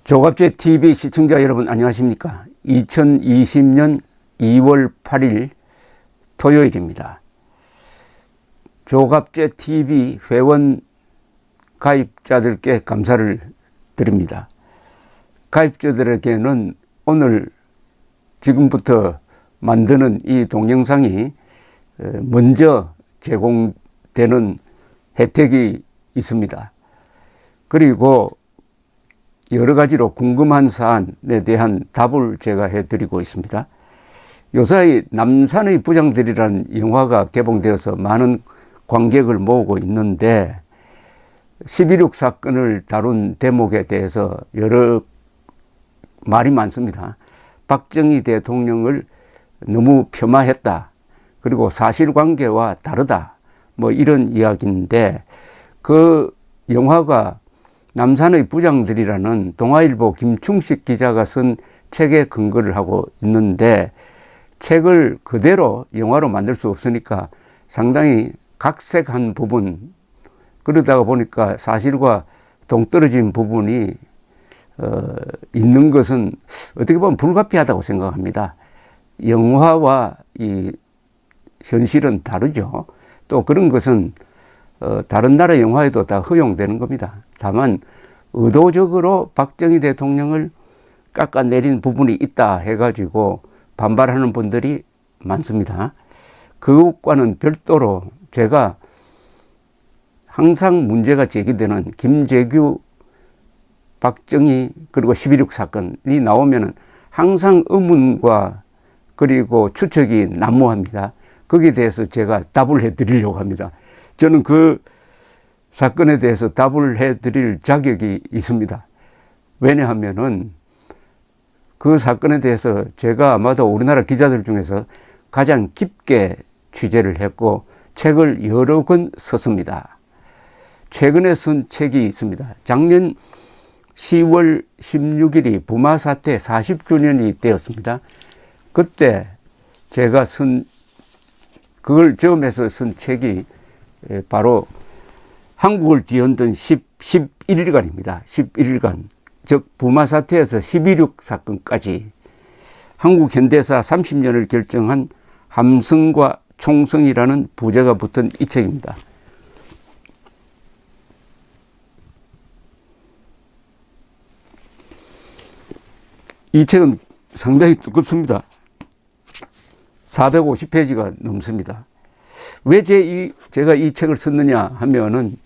조갑제 TV 시청자 여러분 안녕하십니까? 2020년 2월 8일 토요일입니다. 조갑제 TV 회원 가입자들께 감사를 드립니다. 가입자들에게는 오늘 지금부터 만드는 이 동영상이 먼저 제공되는 혜택이 있습니다. 그리고 여러 가지로 궁금한 사안에 대한 답을 제가 해드리고 있습니다. 요사이 남산의 부장들이라는 영화가 개봉되어서 많은 관객을 모으고 있는데 11.6 사건을 다룬 대목에 대해서 여러 말이 많습니다. 박정희 대통령을 너무 폄하했다. 그리고 사실관계와 다르다. 뭐 이런 이야기인데 그 영화가 남산의 부장들이라는 동아일보 김충식 기자가 쓴 책에 근거를 하고 있는데 책을 그대로 영화로 만들 수 없으니까 상당히 각색한 부분, 그러다가 보니까 사실과 동떨어진 부분이 있는 것은 어떻게 보면 불가피하다고 생각합니다. 영화와 이 현실은 다르죠. 또 그런 것은 다른 나라 영화에도 다 허용되는 겁니다. 다만 의도적으로 박정희 대통령을 깎아내린 부분이 있다 해가지고 반발하는 분들이 많습니다. 그것과는 별도로 제가 항상 문제가 제기되는 김재규, 박정희 그리고 11.6 사건이 나오면은 항상 의문과 그리고 추측이 난무합니다. 거기에 대해서 제가 답을 해드리려고 합니다. 저는 그 사건에 대해서 답을 해드릴 자격이 있습니다. 왜냐하면은 그 사건에 대해서 제가 아마도 우리나라 기자들 중에서 가장 깊게 취재를 했고 책을 여러 권 썼습니다. 최근에 쓴 책이 있습니다. 작년 10월 16일이 부마 사태 40주년이 되었습니다. 그때 제가 그걸 점에서 쓴 책이 바로 한국을 뒤흔든 11일간입니다. 11일간. 즉 부마 사태에서 11.6 사건까지 한국 현대사 30년을 결정한 함성과 총성이라는 부제가 붙은 이 책입니다. 이 책은 상당히 두껍습니다. 450페이지가 넘습니다. 왜 제가 이 책을 썼느냐 하면은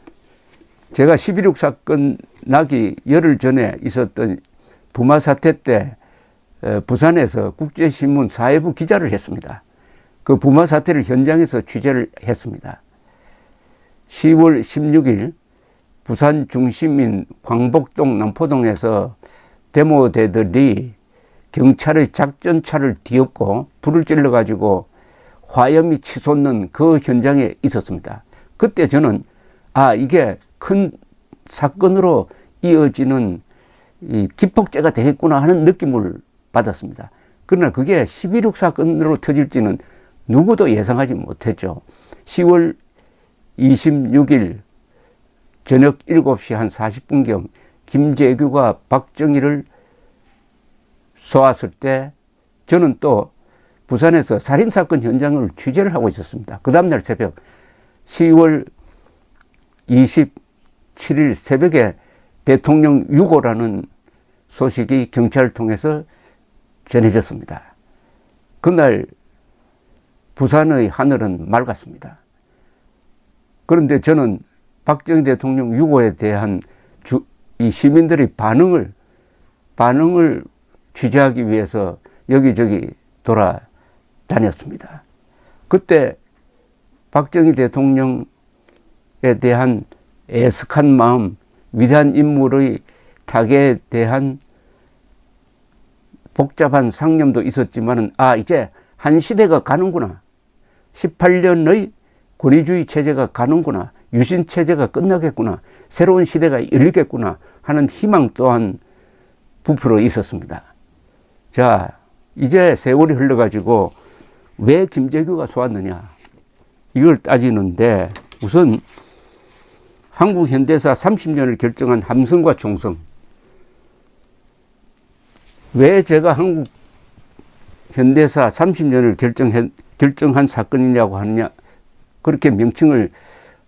제가 11.6 사건 나기 열흘 전에 있었던 부마 사태 때 부산에서 국제신문 사회부 기자를 했습니다. 그 부마 사태를 현장에서 취재를 했습니다. 10월 16일 부산 중심인 광복동 남포동에서 데모대들이 경찰의 작전차를 뒤엎고 불을 질러가지고 화염이 치솟는 그 현장에 있었습니다. 그때 저는 이게 큰 사건으로 이어지는 이 기폭제가 되겠구나 하는 느낌을 받았습니다. 그러나 그게 11.6 사건으로 터질지는 누구도 예상하지 못했죠. 10월 26일 저녁 7시 한 40분경 김재규가 박정희를 쏘았을 때 저는 또 부산에서 살인사건 현장을 취재를 하고 있었습니다. 그 다음날 새벽 10월 27일 새벽에 대통령 유고라는 소식이 경찰을 통해서 전해졌습니다. 그날 부산의 하늘은 맑았습니다. 그런데 저는 박정희 대통령 유고에 대한 이 시민들의 반응을 취재하기 위해서 여기저기 돌아다녔습니다. 그때 박정희 대통령에 대한 애석한 마음, 위대한 인물의 타계에 대한 복잡한 상념도 있었지만은 이제 한 시대가 가는구나. 18년의 권위주의 체제가 가는구나. 유신 체제가 끝나겠구나. 새로운 시대가 열리겠구나 하는 희망 또한 부풀어 있었습니다. 자, 이제 세월이 흘러가지고 왜 김재규가 쏘았느냐 이걸 따지는데 우선 한국 현대사 30년을 결정한 함성과 총성, 왜 제가 한국 현대사 30년을 결정한 사건이냐고 하느냐, 그렇게 명칭을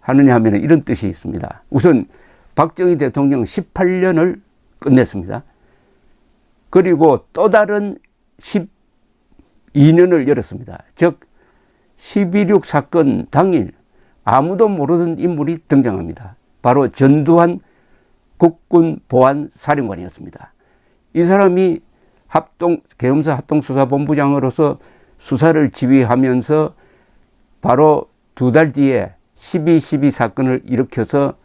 하느냐 하면 이런 뜻이 있습니다. 우선 박정희 대통령 18년을 끝냈습니다. 그리고 또 다른 12년을 열었습니다. 즉 12.6 사건 당일 아무도 모르던 인물이 등장합니다. 바로 전두환 국군보안사령관이었습니다. 이 사람이 계엄사 합동수사본부장으로서 수사를 지휘하면서 바로 2달 뒤에 12.12 사건을 일으켜서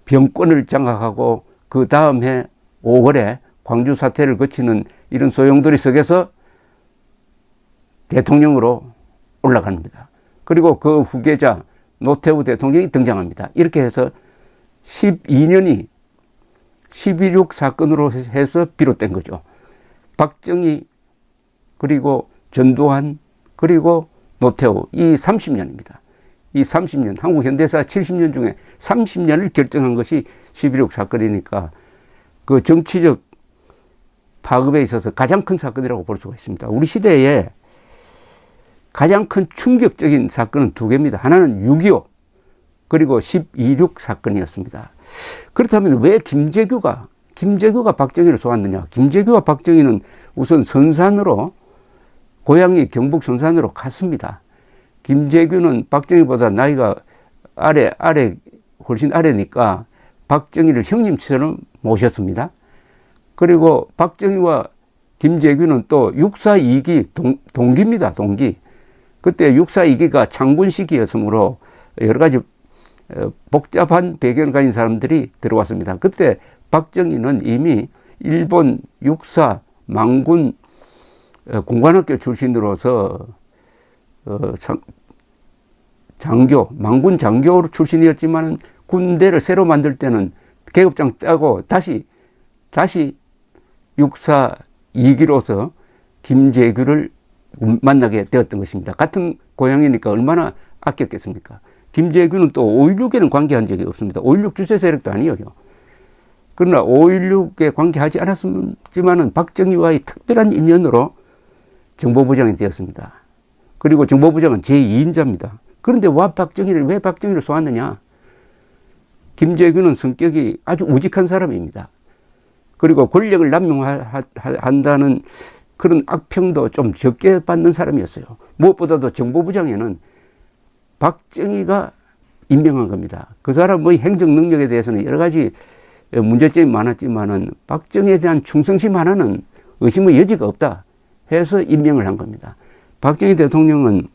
병권을 장악하고 그 다음 해 5월에 광주 사태를 거치는 이런 소용돌이 속에서 대통령으로 올라갑니다. 그리고 그 후계자 노태우 대통령이 등장합니다. 이렇게 해서 12년이 12.6 사건으로 해서 비롯된 거죠. 박정희, 그리고 전두환, 그리고 노태우, 이 30년입니다. 이 30년, 한국 현대사 70년 중에 30년을 결정한 것이 12.6 사건이니까 그 정치적 파급에 있어서 가장 큰 사건이라고 볼 수가 있습니다. 우리 시대에 가장 큰 충격적인 사건은 두 개입니다. 하나는 6.25, 그리고 12.6 사건이었습니다. 그렇다면 왜 김재규가 박정희를 쏘았느냐? 김재규와 박정희는 우선 선산으로, 고향이 경북 선산으로 갔습니다. 김재규는 박정희보다 나이가 훨씬 아래니까 박정희를 형님처럼 모셨습니다. 그리고 박정희와 김재규는 또 육사 2기 동기입니다. 동기. 그때 육사 2기가 창군 시기였으므로 여러 가지 복잡한 배경을 가진 사람들이 들어왔습니다. 그때 박정희는 이미 일본 육사 망군 공관학교 출신으로서 망군 장교 출신이었지만 군대를 새로 만들 때는 계급장 따고 다시 육사 2기로서 김재규를 만나게 되었던 것입니다. 같은 고향이니까 얼마나 아꼈겠습니까? 김재규는 또 5.16에는 관계한 적이 없습니다. 5.16 주체 세력도 아니에요. 그러나 5.16에 관계하지 않았지만은 박정희와의 특별한 인연으로 정보부장이 되었습니다. 그리고 정보부장은 제2인자입니다. 그런데 왜 박정희를 쏘았느냐? 김재규는 성격이 아주 우직한 사람입니다. 그리고 권력을 남용한다는 그런 악평도 좀 적게 받는 사람이었어요. 무엇보다도 정보부장에는 박정희가 임명한 겁니다. 그 사람의 행정 능력에 대해서는 여러 가지 문제점이 많았지만은 박정희에 대한 충성심 하나는 의심의 여지가 없다 해서 임명을 한 겁니다. 박정희 대통령은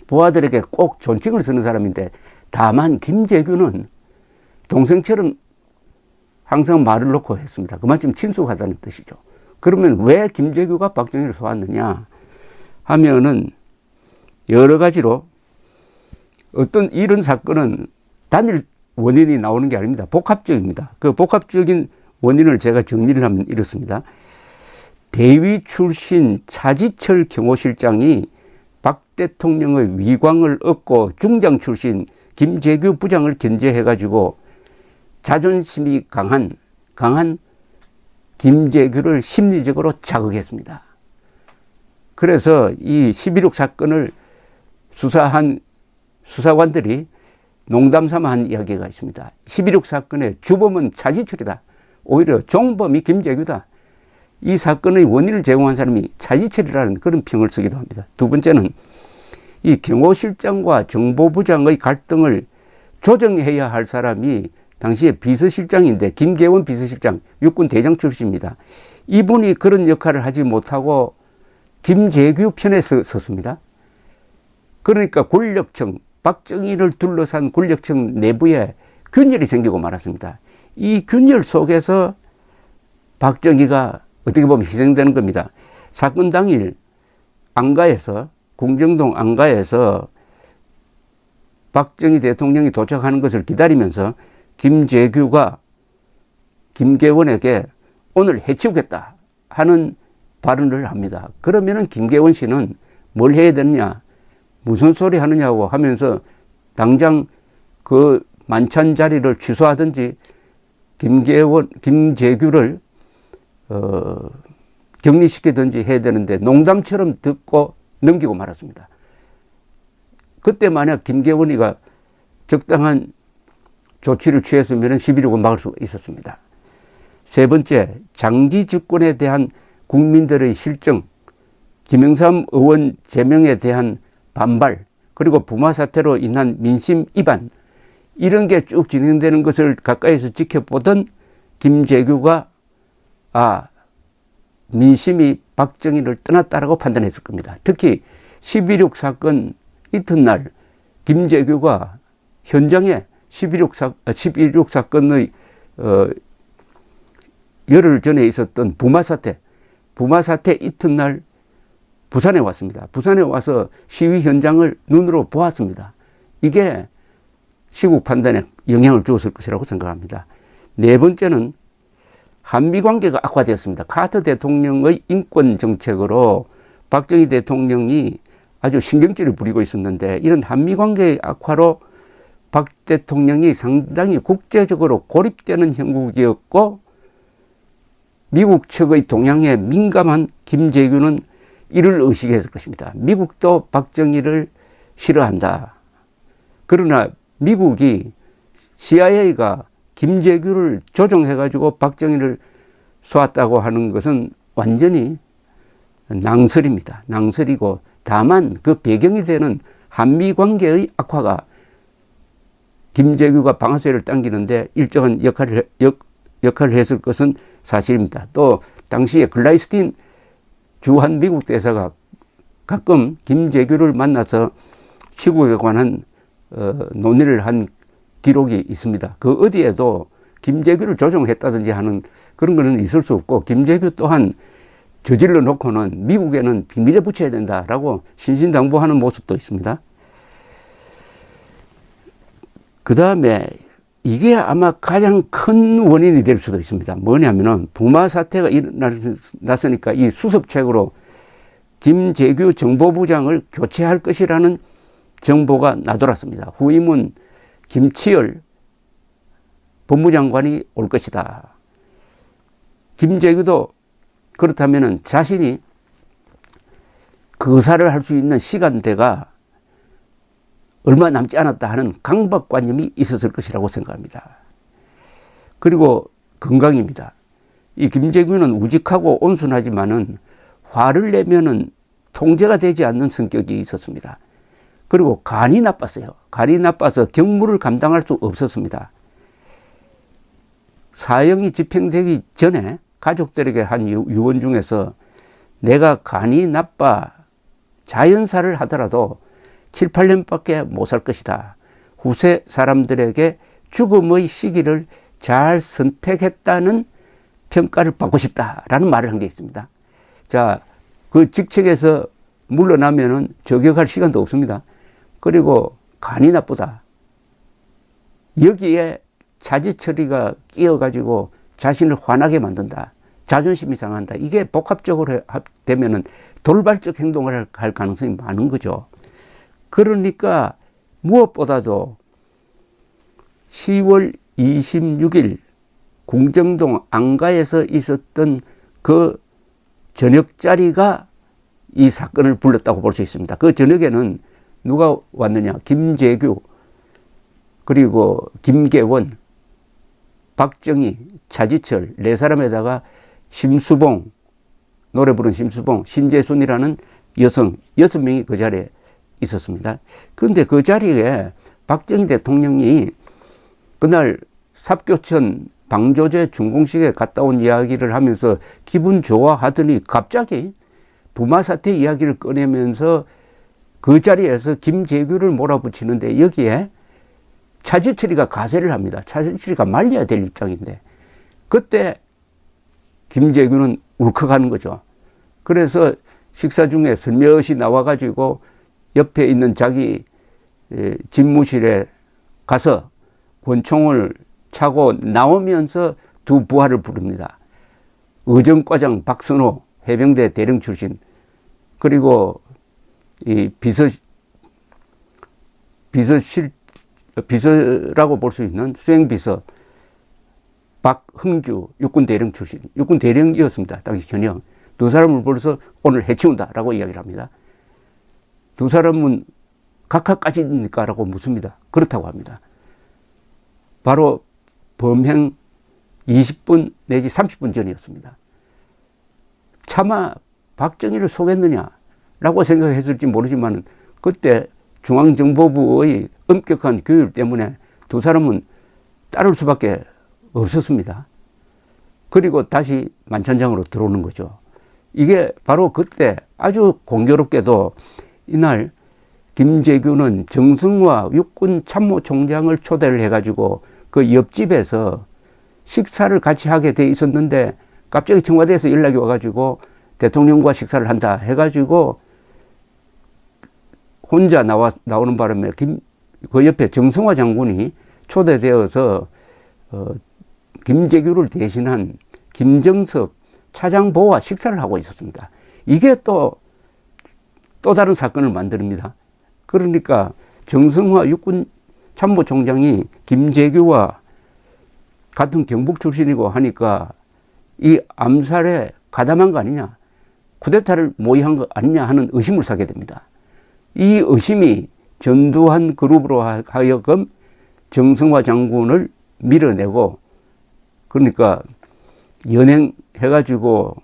부하들에게 꼭 존칭을 쓰는 사람인데, 다만 김재규는 동생처럼 항상 말을 놓고 했습니다. 그만큼 친숙하다는 뜻이죠. 그러면 왜 김재규가 박정희를 쏘았느냐 하면은 여러 가지로, 어떤 이런 사건은 단일 원인이 나오는 게 아닙니다. 복합적입니다. 그 복합적인 원인을 제가 정리를 하면 이렇습니다. 대위 출신 차지철 경호실장이 박 대통령의 위광을 얻고 중장 출신 김재규 부장을 견제해가지고 자존심이 강한 김재규를 심리적으로 자극했습니다. 그래서 이 12.6 사건을 수사한 수사관들이 농담 삼아 한 이야기가 있습니다. 12.6 사건의 주범은 차지철이다. 오히려 종범이 김재규다. 이 사건의 원인을 제공한 사람이 차지철이라는 그런 평을 쓰기도 합니다. 두 번째는 이 경호실장과 정보부장의 갈등을 조정해야 할 사람이 당시에 비서실장인데, 김계원 비서실장, 육군 대장 출신입니다. 이분이 그런 역할을 하지 못하고 김재규 편에 섰습니다. 그러니까 권력층, 박정희를 둘러싼 권력층 내부에 균열이 생기고 말았습니다. 이 균열 속에서 박정희가 어떻게 보면 희생되는 겁니다. 사건 당일 안가에서, 공정동 안가에서 박정희 대통령이 도착하는 것을 기다리면서 김재규가 김계원에게 오늘 해치우겠다 하는 발언을 합니다. 그러면은 김계원 씨는 뭘 해야 되느냐, 무슨 소리 하느냐고 하면서 당장 그 만찬 자리를 취소하든지 김재규를 격리시키든지 해야 되는데 농담처럼 듣고 넘기고 말았습니다. 그때 만약 김계원이가 적당한 조치를 취했으면 11.6을 막을 수 있었습니다. 세 번째, 장기 집권에 대한 국민들의 실정, 김영삼 의원 제명에 대한 반발, 그리고 부마 사태로 인한 민심 이반, 이런 게 쭉 진행되는 것을 가까이서 지켜보던 김재규가 민심이 박정희를 떠났다라고 판단했을 겁니다. 특히 12.6 사건 이튿날 김재규가 현장에 12.6 사건의 열흘 전에 있었던 부마 사태 이튿날 부산에 왔습니다. 부산에 와서 시위 현장을 눈으로 보았습니다. 이게 시국 판단에 영향을 주었을 것이라고 생각합니다. 네 번째는 한미 관계가 악화되었습니다. 카터 대통령의 인권 정책으로 박정희 대통령이 아주 신경질을 부리고 있었는데, 이런 한미 관계의 악화로 박 대통령이 상당히 국제적으로 고립되는 형국이었고, 미국 측의 동향에 민감한 김재규는 이를 의식했을 것입니다. 미국도 박정희를 싫어한다. 그러나 미국이 CIA가 김재규를 조종해가지고 박정희를 쏘았다고 하는 것은 완전히 낭설입니다. 낭설이고, 다만 그 배경이 되는 한미 관계의 악화가 김재규가 방아쇠를 당기는데 일정한 역할을 했을 것은 사실입니다. 또 당시에 글라이스틴 주한 미국 대사가 가끔 김재규를 만나서 시국에 관한 논의를 한 기록이 있습니다. 그 어디에도 김재규를 조종했다든지 하는 그런 거는 있을 수 없고, 김재규 또한 저질러 놓고는 미국에는 비밀에 붙여야 된다라고 신신당부하는 모습도 있습니다. 그 다음에 이게 아마 가장 큰 원인이 될 수도 있습니다. 뭐냐면은 부마 사태가 일어났으니까 이 수습책으로 김재규 정보부장을 교체할 것이라는 정보가 나돌았습니다. 후임은 김치열 법무장관이 올 것이다. 김재규도 그렇다면 자신이 거사를 할 수 있는 시간대가 얼마 남지 않았다 하는 강박관념이 있었을 것이라고 생각합니다. 그리고 건강입니다. 이 김재규는 우직하고 온순하지만은 화를 내면은 통제가 되지 않는 성격이 있었습니다. 그리고 간이 나빴어요. 간이 나빠서 경무를 감당할 수 없었습니다. 사형이 집행되기 전에 가족들에게 한 유언 중에서 내가 간이 나빠 자연사를 하더라도 7, 8년밖에 못 살 것이다. 후세 사람들에게 죽음의 시기를 잘 선택했다는 평가를 받고 싶다라는 말을 한 게 있습니다. 자, 그 직책에서 물러나면은 저격할 시간도 없습니다. 그리고 간이 나쁘다. 여기에 자지처리가 끼어가지고 자신을 화나게 만든다. 자존심이 상한다. 이게 복합적으로 되면은 돌발적 행동을 할 가능성이 많은 거죠. 그러니까 무엇보다도 10월 26일 궁정동 안가에서 있었던 그 저녁 자리가 이 사건을 불렀다고 볼 수 있습니다. 그 저녁에는 누가 왔느냐? 김재규, 그리고 김계원, 박정희, 차지철 네 사람에다가 심수봉, 노래 부른 심수봉, 신재순이라는 여성 6명이 그 자리에 있었습니다. 그런데 그 자리에 박정희 대통령이 그날 삽교천 방조제 준공식에 갔다 온 이야기를 하면서 기분 좋아하더니 갑자기 부마 사태 이야기를 꺼내면서 그 자리에서 김재규를 몰아붙이는데, 여기에 차지철이가 가세를 합니다. 차지철이가 말려야 될 입장인데, 그때 김재규는 울컥하는 거죠. 그래서 식사 중에 슬며시 나와가지고 옆에 있는 자기 집무실에 가서 권총을 차고 나오면서 두 부하를 부릅니다. 의정과장 박선호, 해병대 대령 출신, 그리고 이 비서라고 볼 수 있는 수행비서 박흥주 육군대령 출신, 육군대령이었습니다. 당시 현역. 두 사람을 불러서 오늘 해치운다라고 이야기를 합니다. 두 사람은 각하까지입니까? 라고 묻습니다. 그렇다고 합니다. 바로 범행 20분 내지 30분 전이었습니다. 차마 박정희를 속였느냐라고 생각했을지 모르지만 그때 중앙정보부의 엄격한 교육 때문에 두 사람은 따를 수밖에 없었습니다. 그리고 다시 만찬장으로 들어오는 거죠. 이게 바로 그때 아주 공교롭게도 이날 김재규는 정승화 육군 참모총장을 초대를 해가지고 그 옆집에서 식사를 같이 하게 돼 있었는데 갑자기 청와대에서 연락이 와가지고 대통령과 식사를 한다 해가지고 혼자 나오는 바람에 그 옆에 정승화 장군이 초대되어서 김재규를 대신한 김정석 차장보와 식사를 하고 있었습니다. 이게 또 다른 사건을 만듭니다. 그러니까 정승화 육군 참모총장이 김재규와 같은 경북 출신이고 하니까 이 암살에 가담한 거 아니냐, 쿠데타를 모의한 거 아니냐 하는 의심을 사게 됩니다. 이 의심이 전두환 그룹으로 하여금 정승화 장군을 밀어내고, 그러니까 연행해가지고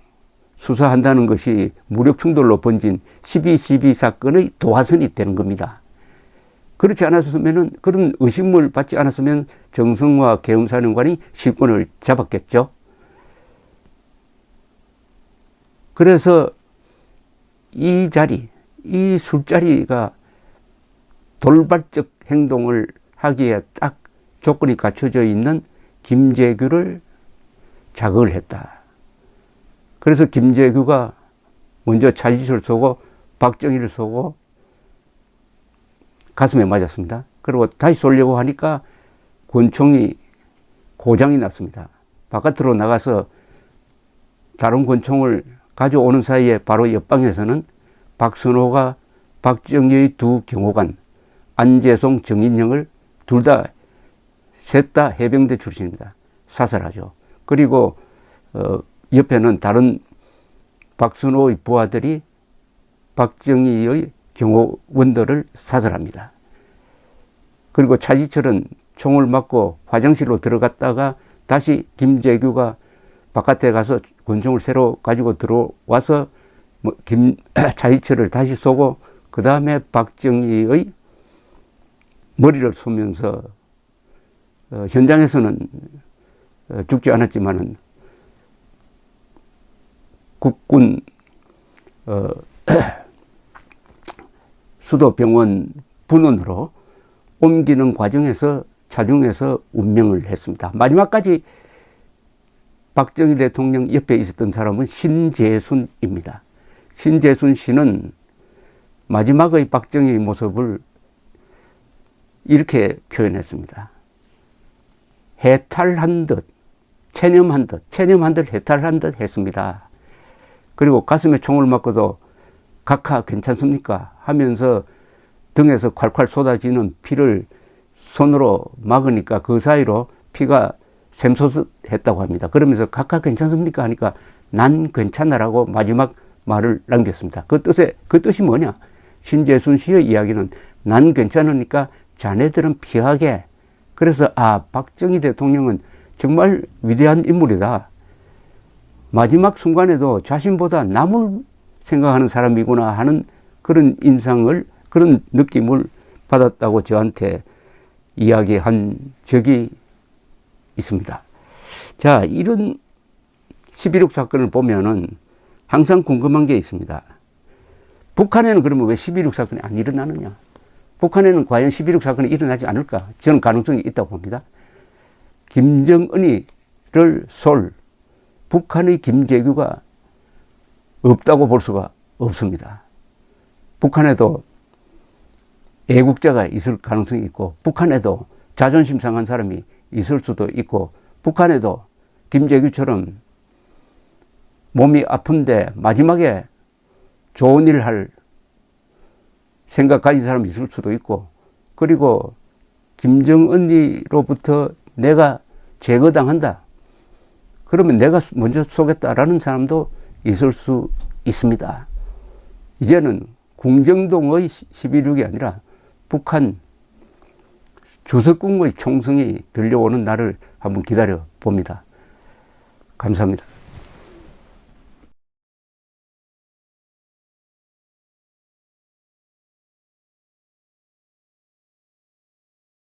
수사한다는 것이 무력 충돌로 번진 12.12 사건의 도화선이 되는 겁니다. 그렇지 않았으면은, 그런 의심을 받지 않았으면 정승화 계엄사령관이 실권을 잡았겠죠. 그래서 이 자리, 이 술자리가 돌발적 행동을 하기에 딱 조건이 갖춰져 있는 김재규를 자극을 했다. 그래서 김재규가 먼저 차지철을 쏘고 박정희를 쏘고 가슴에 맞았습니다. 그리고 다시 쏘려고 하니까 권총이 고장이 났습니다. 바깥으로 나가서 다른 권총을 가져오는 사이에 바로 옆방에서는 박선호가 박정희의 두 경호관 안재송, 정인영을 셋 다 해병대 출신입니다. 사살하죠. 그리고 옆에는 다른 박선호의 부하들이 박정희의 경호원들을 사살합니다. 그리고 차지철은 총을 맞고 화장실로 들어갔다가 다시 김재규가 바깥에 가서 권총을 새로 가지고 들어와서 차지철을 다시 쏘고 그 다음에 박정희의 머리를 쏘면서 현장에서는 죽지 않았지만은 국군 수도병원 분원으로 옮기는 과정에서 차중에서 운명을 했습니다. 마지막까지 박정희 대통령 옆에 있었던 사람은 신재순입니다. 신재순 씨는 마지막의 박정희의 모습을 이렇게 표현했습니다. 해탈한 듯, 체념한 듯 해탈한 듯 했습니다. 그리고 가슴에 총을 맞고도 각하 괜찮습니까? 하면서 등에서 콸콸 쏟아지는 피를 손으로 막으니까 그 사이로 피가 샘솟했다고 합니다. 그러면서 각하 괜찮습니까? 하니까 난 괜찮아라고 마지막 말을 남겼습니다. 그 뜻이 뭐냐? 신재순 씨의 이야기는 난 괜찮으니까 자네들은 피하게. 그래서 박정희 대통령은 정말 위대한 인물이다. 마지막 순간에도 자신보다 남을 생각하는 사람이구나 하는 그런 인상을, 그런 느낌을 받았다고 저한테 이야기한 적이 있습니다. 자, 이런 11.6 사건을 보면은 항상 궁금한 게 있습니다. 북한에는 그러면 왜 11.6 사건이 안 일어나느냐? 북한에는 과연 11.6 사건이 일어나지 않을까? 저는 가능성이 있다고 봅니다. 김정은이를 쏠 북한의 김재규가 없다고 볼 수가 없습니다. 북한에도 애국자가 있을 가능성이 있고, 북한에도 자존심 상한 사람이 있을 수도 있고, 북한에도 김재규처럼 몸이 아픈데 마지막에 좋은 일을 할 생각 가진 사람이 있을 수도 있고, 그리고 김정은이로부터 내가 제거당한다, 그러면 내가 먼저 쏘겠다라는 사람도 있을 수 있습니다. 이제는 궁정동의 12.6이 아니라 북한 주석궁의 총성이 들려오는 날을 한번 기다려 봅니다. 감사합니다.